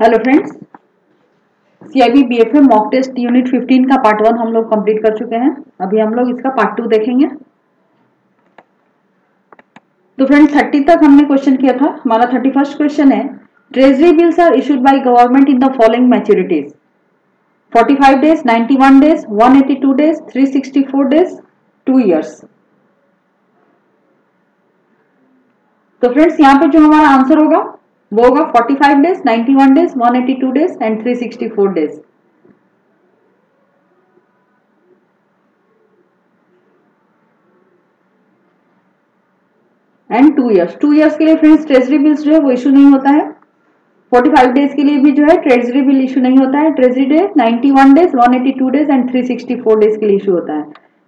Hello friends, CIB BFA mock test unit 15 का part 1 हम लोग कंप्लीट कर चुके हैं। अभी हम लोग इसका पार्ट 2 देखेंगे। तो फ्रेंड्स 30 तक हमने क्वेश्चन किया था। हमारा 31st क्वेश्चन है, treasury bills are issued by government in the following maturities: 45 days, 91 days, 182 days, 364 days, 2 years. तो फ्रेंड्स यहाँ पे जो हमारा आंसर होगा वो होगा 45 days, 91 days, 182 days and 364 days. And 2 years. 2 years के लिए फ्रेंड्स ट्रेजरी बिल्स जो है वो इशू नहीं होता है। 45 डेज के लिए भी जो है ट्रेजरी बिल इशू नहीं होता है। Treasury day 91 days, 182 days and 364 days के लिए इशू होता है।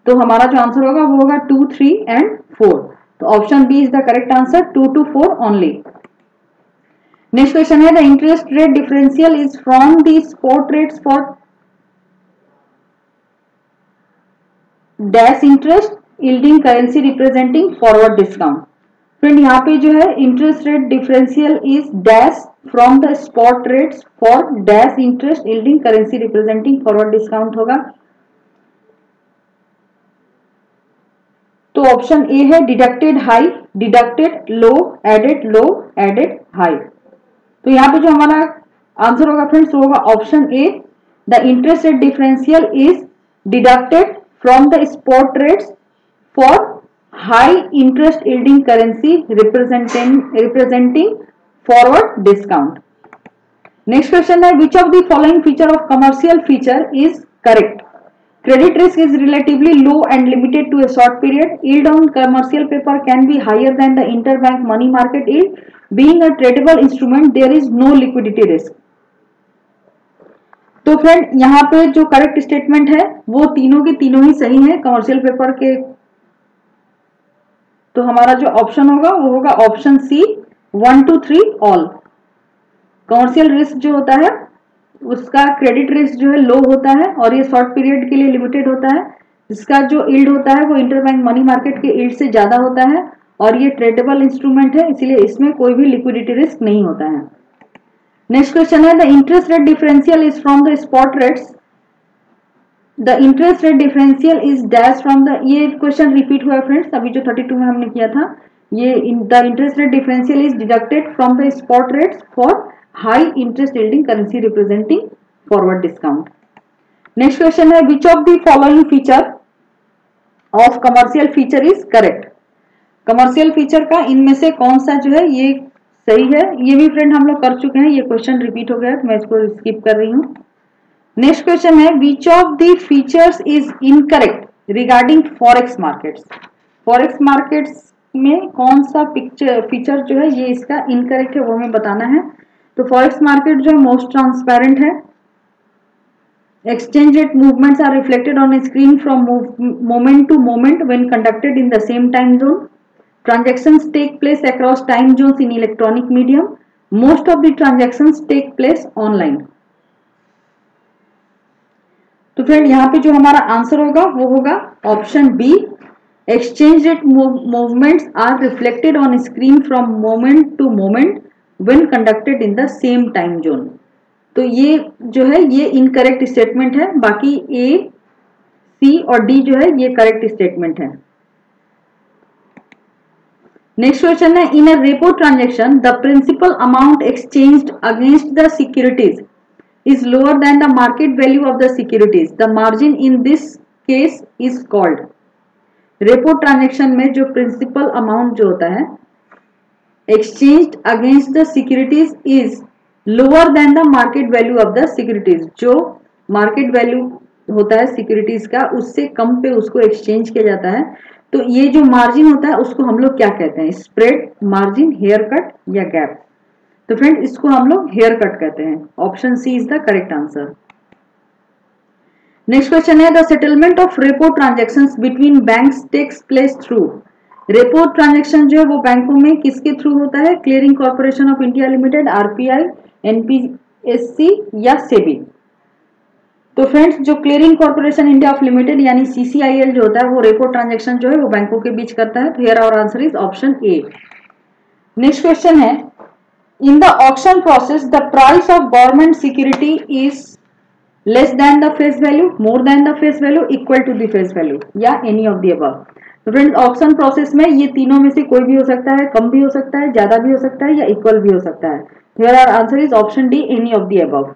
तो हमारा जो आंसर होगा वो होगा 2, 3 एंड 4। तो option B is the correct answer, 2 to 4 only. Next question है, the interest rate differential is from the spot rates for dash interest yielding currency representing forward discount. Friend यहाँ पे जो है interest rate differential is dash from the spot rates for dash interest yielding currency representing forward discount होगा। तो option A है deducted high, deducted low, added low, added high. तो यहाँ पे जो हमारा आंसर होगा फ्रेंड्स वो होगा option A, the interest rate differential is deducted from the spot rates for high interest yielding currency representing forward discount. Next question है, which of the following feature of commercial feature is correct? Credit risk is relatively low and limited to a short period. Yield on commercial paper can be higher than the interbank money market yield. Being a tradable instrument, there is no liquidity risk. तो friend यहाँ पे जो correct statement है वो तीनों के तीनों ही सही है कमर्शियल पेपर के। तो हमारा जो ऑप्शन होगा वो होगा option C, 1 to 3 all. Commercial risk जो होता है उसका क्रेडिट रिस्क जो है लो होता है और ये शॉर्ट पीरियड के लिए लिमिटेड होता है। इसका जो यील्ड होता है वो इंटरबैंक मनी मार्केट के यील्ड से ज्यादा होता है और ये ट्रेडेबल इंस्ट्रूमेंट है, इसलिए इसमें कोई भी लिक्विडिटी रिस्क नहीं होता है। नेक्स्ट क्वेश्चन है, the interest rate differential is from the spot rates. The interest rate differential is dash from the, ये क्वेश्चन रिपीट हुआ फ्रेंड्स, अभी जो 32 में हमने किया था। ये the interest rate differential is deducted from the spot rates for high interest yielding currency representing forward discount. Next question है, which of the following feature of commercial feature is correct? commercial feature का इनमें से कौन सा जो है ये सही है? ये भी फ्रेंड हम लोग कर चुके हैं, ये क्वेश्चन रिपीट हो गया तो मैं इसको स्किप कर रही हूँ। नेक्स्ट क्वेश्चन है, which of the features is incorrect regarding forex markets? forex markets में कौन सा फीचर जो है ये इसका इनकरेक्ट है वो हमें बताना है। तो फॉरेक्स मार्केट जो है मोस्ट ट्रांसपेरेंट है। Exchange rate movements are reflected on a screen from moment to moment when conducted in the same time zone. Transactions take place across time zones in electronic medium. Most of the transactions take place online. तो friend यहाँ पे जो हमारा answer होगा वो होगा option B, exchange rate movements are reflected on screen from moment to moment when conducted in the same time zone। तो ये जो है ये इनकरेक्ट स्टेटमेंट है, बाकी ए, सी और डी जो है ये करेक्ट स्टेटमेंट है। नेक्स्ट क्वेश्चन है, in a repo transaction the principal amount exchanged against the securities is lower than the market value of the securities. The margin in this case is called. Repo transaction में जो principal amount जो होता है exchanged against the securities is lower than the market value of the securities। जो market value होता है securities का उससे कम पे उसको एक्सचेंज किया जाता है। तो ये जो मार्जिन होता है उसको हम लोग क्या कहते हैं? स्प्रेड, मार्जिन, हेयर कट या गैप। तो फ्रेंड इसको हम लोग हेयर कट कहते हैं। Option C is the correct answer. Next question है, the settlement of repo transactions between banks takes place through. Repo transaction जो है वो बैंकों में किसके थ्रू होता है? Clearing corporation of India limited, RPI, NPSC या सेबी। तो फ्रेंड्स जो clearing corporation India of limited यानी सीसीआईएल जो होता है वो रेपो ट्रांजेक्शन जो है वो बैंकों के बीच करता है। तो here our answer is option A. Next question है, In the auction process, the price of government security is less than the face value, more than the face value, equal to the face value, या any of the above. तो friends auction process में ये तीनों में से कोई भी हो सकता है, कम भी हो सकता है, ज्यादा भी हो सकता है, या इक्वल भी हो सकता है. Here our answer is option D, any of the above.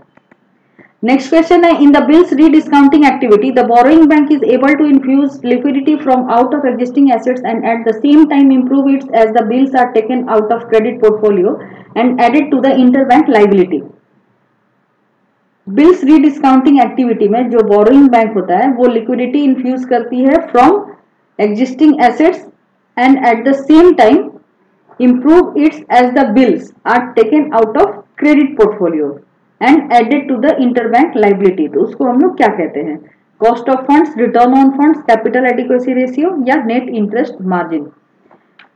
Next question है, in the bills rediscounting activity, the borrowing bank is able to infuse liquidity from out of existing assets and at the same time improve it as the bills are taken out of credit portfolio and added to the interbank liability. Bills rediscounting activity में जो borrowing bank होता है वो liquidity infuse करती है from existing assets and at the same time improve its as the bills are taken out of credit portfolio and added to the interbank liability. तो उसको हम लोग क्या कहते हैं? Cost of funds, return on funds, capital adequacy ratio या net interest margin.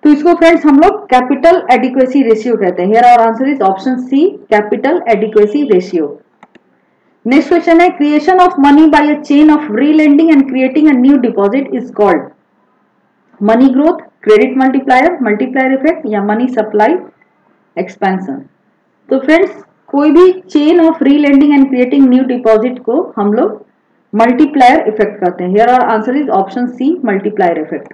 तो इसको फ्रेंड्स हम लोग कैपिटल एडिक्वेसी रेशियो कहते हैं. Here our answer is option C, capital adequacy ratio. Next question है, creation of money by a chain of relending and creating a new deposit is called money growth, credit multiplier effect या money supply expansion. तो friends कोई भी chain of relending and creating new deposit को हम लोग multiplier effect कहते हैं. Here our answer is option C, multiplier effect.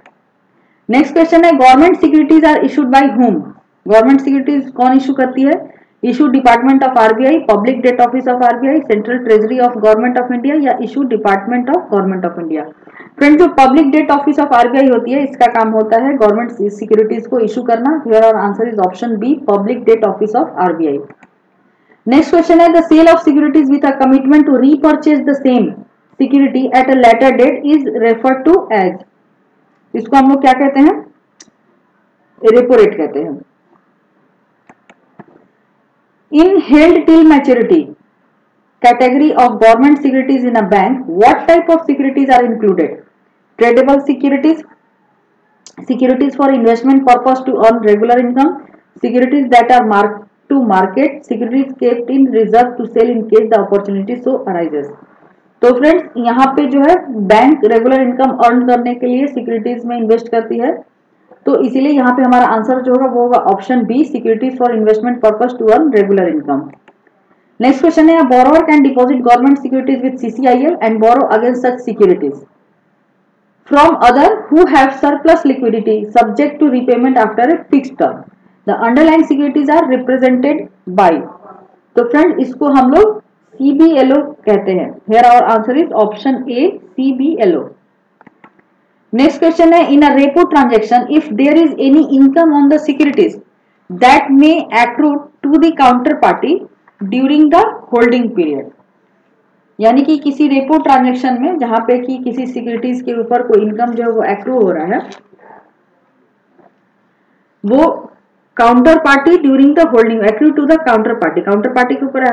Next question है, government securities are issued by whom. Government securities कौन इशू करती है? Issue department of RBI, public debt office of RBI, central treasury of government of India या issue department of government of India. Friends जो public debt office of RBI होती है इसका काम होता है गवर्नमेंट सिक्योरिटीज को इशू करना. Here our answer is option B, public debt office of RBI. Next question है, the sale of securities with a commitment to repurchase the same security at a later date is referred to as. इसको हम लोग क्या कहते हैं? Repo rate कहते हैं. In held till maturity category of government securities in a bank, what type of securities are included? Tradable securities, securities for investment purpose to earn regular income, securities that are marked to market, securities kept in reserve to sell in case the opportunity so arises. तो friends यहाँ पे जो है bank regular income earn करने के लिए securities में invest करती है. तो इसीलिए यहाँ पे हमारा आंसर जो होगा वो होगा option B, securities for investment purpose to earn regular income. Next question है, borrower can deposit government securities with CCIL and borrow against such securities from other who have surplus liquidity subject to repayment after a fixed term. The underline securities are represented by. तो friend इसको हम लोग CBLO कहते हैं. Here our answer is option A, CBLO. Next question है, in a repo transaction if there is any income on the securities that may accrue to the counter party during the holding period. यानी कि किसी repo transaction में जहां पे कि किसी securities के ऊपर कोई इनकम जो है वो एक्रू हो रहा है, वो counter party during the holding accrue to the counter party के ऊपर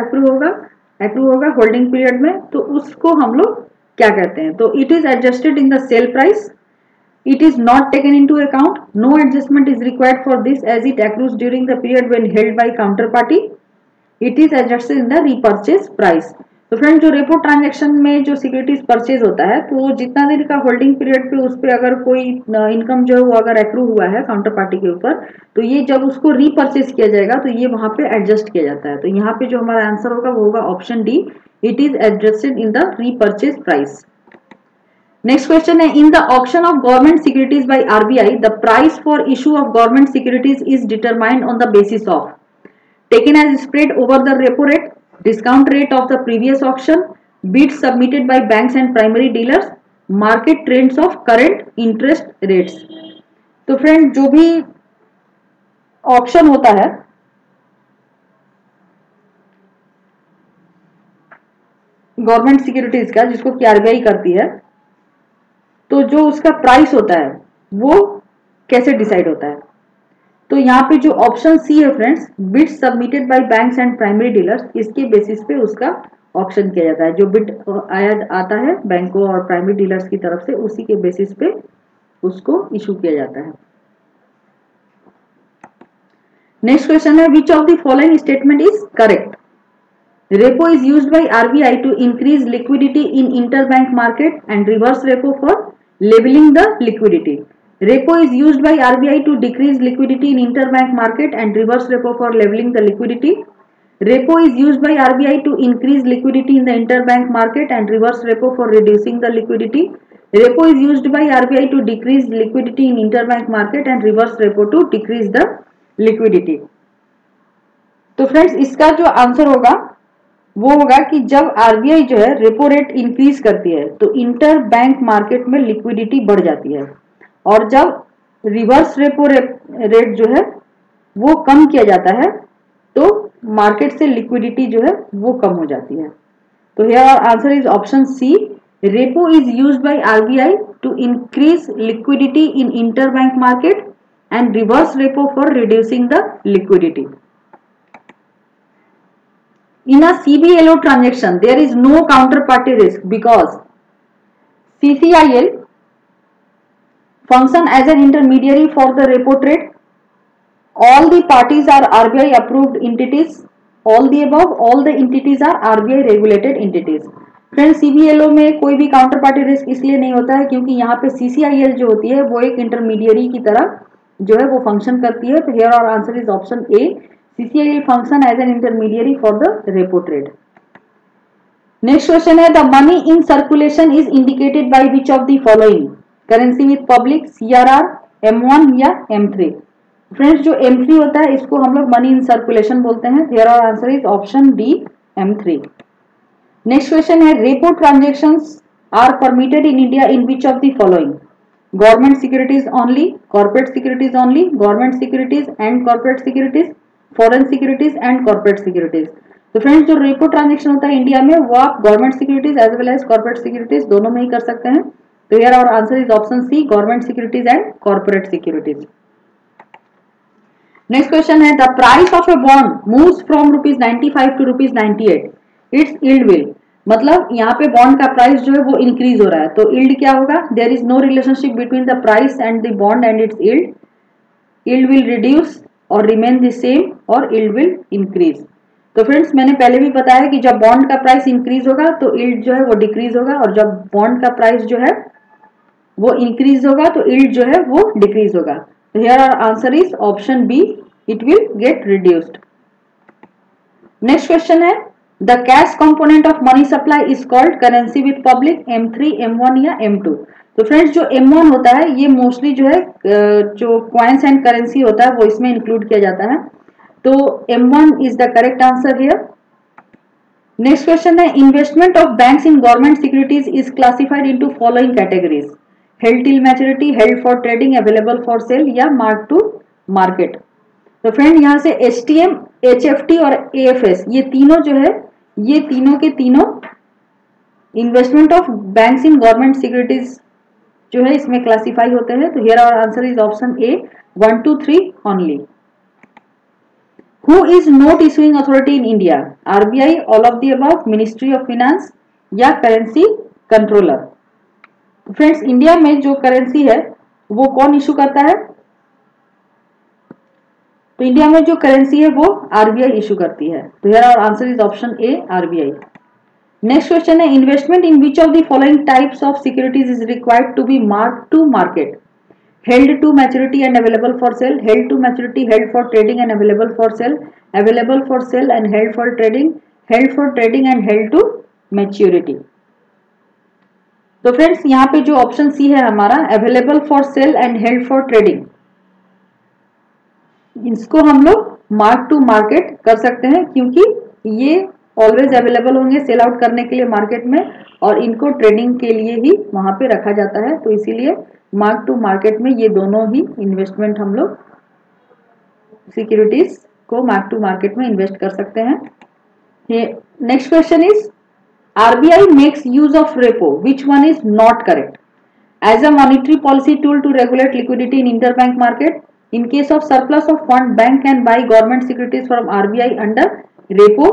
एक्रू होगा होल्डिंग पीरियड में. तो उसको हम लोग क्या कहते हैं? तो it is adjusted in the sale price. It is not taken into account. No adjustment is required for this as it accrues during the period when held by counterparty. It is adjusted in the repurchase price. तो friend जो repo transaction में जो securities purchase होता है तो जितना दिन का होल्डिंग पीरियड पे उस पर अगर कोई इनकम जो है वो अगर एक्रू हुआ है काउंटर पार्टी के ऊपर, तो ये जब उसको रीपरचेज किया जाएगा तो ये वहां पे एडजस्ट किया जाता है. तो यहाँ पे जो हमारा आंसर होगा वो होगा option D, it is adjusted in the repurchase price. Next question है, in the auction of government securities by RBI the price for issue of government securities is determined on the basis of taken as spread over the repo rate, discount rate of the previous auction, bids submitted by banks and primary dealers, market trends of current interest rates. तो friend जो भी auction होता है government securities का जिसको कि RBI करती है, तो जो उसका प्राइस होता है वो कैसे डिसाइड होता है? तो यहाँ पे जो ऑप्शन सी है friends, bids submitted by banks and primary dealers, इसके बेसिस पे उसका ऑक्शन किया जाता है. जो बिड आता है बैंकों और प्राइमरी डीलर्स की तरफ से उसी के बेसिस पे उसको इशू किया जाता है. नेक्स्ट क्वेश्चन है, which of the following statement is correct? Repo is used by RBI to increase liquidity in interbank market and reverse repo for labelling the liquidity. Repo is used by RBI to decrease liquidity in interbank market and reverse repo for leveling the liquidity. Repo is used by RBI to increase liquidity in the interbank market and reverse repo for reducing the liquidity. Repo is used by RBI to decrease liquidity in interbank market and reverse repo to decrease the liquidity. तो friends इसका जो answer होगा वो होगा कि जब RBI जो है रेपो रेट इंक्रीज करती है तो इंटर बैंक मार्केट में लिक्विडिटी बढ़ जाती है, और जब रिवर्स रेपो रेट जो है वो कम किया जाता है तो मार्केट से लिक्विडिटी जो है वो कम हो जाती है। तो here our answer is option C, repo is used by RBI to increase liquidity in interbank market and reverse repo for reducing the liquidity. In a CBLO transaction, there is no counterparty risk because CCIL function as an intermediary for the repo trade. All the parties are RBI approved entities. All the above, all the entities are RBI regulated entities. Friends CBLO में कोई भी counter party risk इसलिए नहीं होता है क्योंकि यहाँ पे CCIL जो होती है वो एक इंटरमीडियरी की तरह जो है वो फंक्शन करती है। तो here our answer is option A, CCIL function as an intermediary for the repo trade. Next question है, the money in circulation is indicated by which of the following, currency with public, CRR, M1 या M3। Friends जो M3 होता है इसको हम लोग money in circulation बोलते हैं। Here our answer is option D, M3। Next question है, repo transactions are permitted in India in which of the following, government securities only, corporate securities only, government securities and corporate securities, foreign securities and corporate securities. तो friends जो repo transaction होता है India में वो आप government securities as well as corporate securities दोनों में ही कर सकते हैं। तो here our answer is option C, government securities and corporate securities. Next question है, the price of a bond moves from ₹95 to ₹98, its yield will, मतलब यहाँ पे बॉन्ड का प्राइस जो है वो इंक्रीज हो रहा है तो यील्ड क्या होगा, there is no relationship between the price and the bond and its yield, yield will reduce और रिमेन द सेम और यील्ड विल इंक्रीज। तो फ्रेंड्स मैंने पहले भी बताया कि जब बॉन्ड का प्राइस इंक्रीज होगा तो यील्ड जो है वो डिक्रीज होगा, और जब बॉन्ड का प्राइस जो है वो इंक्रीज होगा तो यील्ड जो है वो डिक्रीज होगा। तो here our answer is option B, it will get reduced. Next question है, The cash component of money supply is called currency with public, M3, M1 या M2। तो फ्रेंड्स जो M1 होता है ये मोस्टली जो है जो कॉइन्स एंड करेंसी होता है वो इसमें इंक्लूड किया जाता है, तो M1 is the correct answer here. Next question है, investment of banks in government securities is classified into following categories, held till maturity, held for trading, available for sale या मार्क टू मार्केट। तो friend यहाँ से HTM, HFT और AFS ये तीनों जो है ये तीनों के तीनों investment of banks in government securities जो है इसमें क्लासिफाई होते हैं। तो here our answer is option A, 1, 2, 3 only. Who is note issuing authority in India, RBI, all of the above, ministry of finance या करेंसी कंट्रोलर। फ्रेंड्स इंडिया में जो currency है वो कौन इशू करता है, तो इंडिया में जो करेंसी है वो RBI इशू करती है। तो here our answer is option A, RBI। Next question है, investment in which of the following types of securities is required to be mark to market, held to maturity and available for sale, held to maturity, held for trading and available for sale, available for sale and held for trading, held for trading and held to maturity. तो friends यहाँ पे जो option C है हमारा, available for sale and held for trading, इसको हम लोग mark to market कर सकते हैं क्योंकि ये ऑलवेज अवेलेबल होंगे सेल आउट करने के लिए मार्केट में, और इनको ट्रेडिंग के लिए ही वहां पे रखा जाता है। तो इसीलिए मार्क टू मार्केट में ये दोनों ही इन्वेस्टमेंट हम लोग सिक्योरिटीज को मार्क टू मार्केट में इन्वेस्ट कर सकते हैं। Next question is, RBI makes use of repo, which one is not correct, as a monetary policy tool to regulate liquidity in interbank market? In case of surplus of fund, bank can buy government securities from RBI under repo.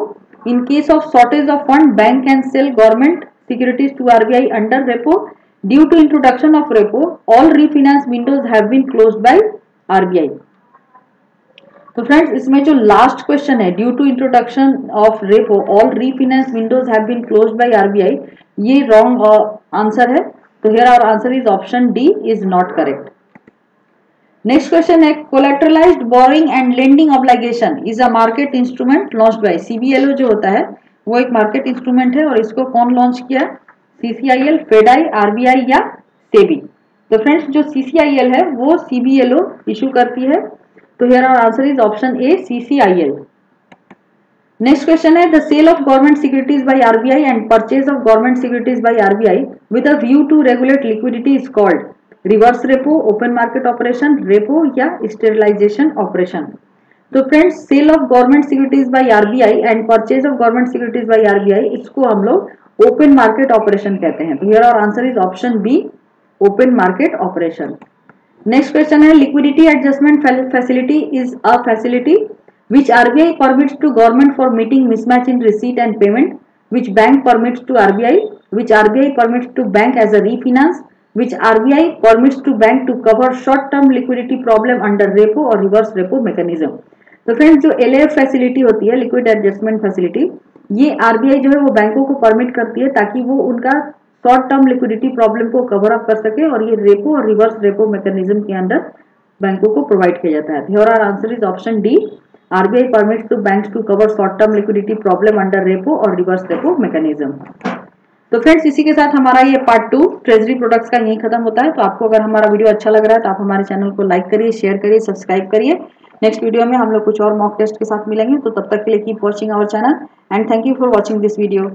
In case of shortage of fund, bank can sell government securities to RBI under repo. Due to introduction of repo, all refinance windows have been closed by RBI. तो friends इसमें जो last question है, due to introduction of repo all refinance windows have been closed by RBI, ये wrong answer है। तो here our answer is option D, is not correct. Next question है collateralized borrowing and lending obligation is a market instrument launched by CBLO जो होता है वो एक market instrument है और इसको कौन लॉन्च किया? सीसीआईएल, फेडाई, आरबीआई या सेबी। तो फ्रेंड्स जो सीसीआईएल है वो सीबीएलओ इशू करती है। तो here our answer is option A CCIL. Next question है the sale of government securities by RBI and purchase of government securities by RBI with a view to regulate liquidity is called reverse repo, open market operation, repo या sterilization operation. तो friends sale of government securities by RBI and purchase of government securities by RBI इसको हम लोग open market operation कहते हैं। तो here our answer is option B open market operation. Next question है liquidity adjustment facility is a facility which RBI permits to government for meeting mismatch in receipt and payment, which bank permits to RBI, which RBI permits to bank as a refinance, which RBI permits to bank to cover short term liquidity problem under repo और reverse repo mechanism। तो friends जो LAF facility होती है liquid adjustment facility ये RBI जो है वो बैंकों को परमिट करती है ताकि वो उनका शॉर्ट टर्म लिक्विडिटी प्रॉब्लम को कवर अप कर सके और ये रेपो और रिवर्स रेपो मैकेनिज्म के अंदर बैंकों को प्रोवाइड किया जाता है। Here our answer is option D RBI permits to banks to cover short-term liquidity problem under repo और reverse repo mechanism। तो फ्रेंड्स इसी के साथ हमारा ये पार्ट 2 ट्रेजरी प्रोडक्ट्स का यही खत्म होता है। तो आपको अगर हमारा वीडियो अच्छा लग रहा है तो आप हमारे चैनल को लाइक करिए, शेयर करिए, सब्सक्राइब करिए। नेक्स्ट वीडियो में हम लोग कुछ और मॉक टेस्ट के साथ मिलेंगे। तो तब तक के लिए keep watching our channel and thank you for watching this video.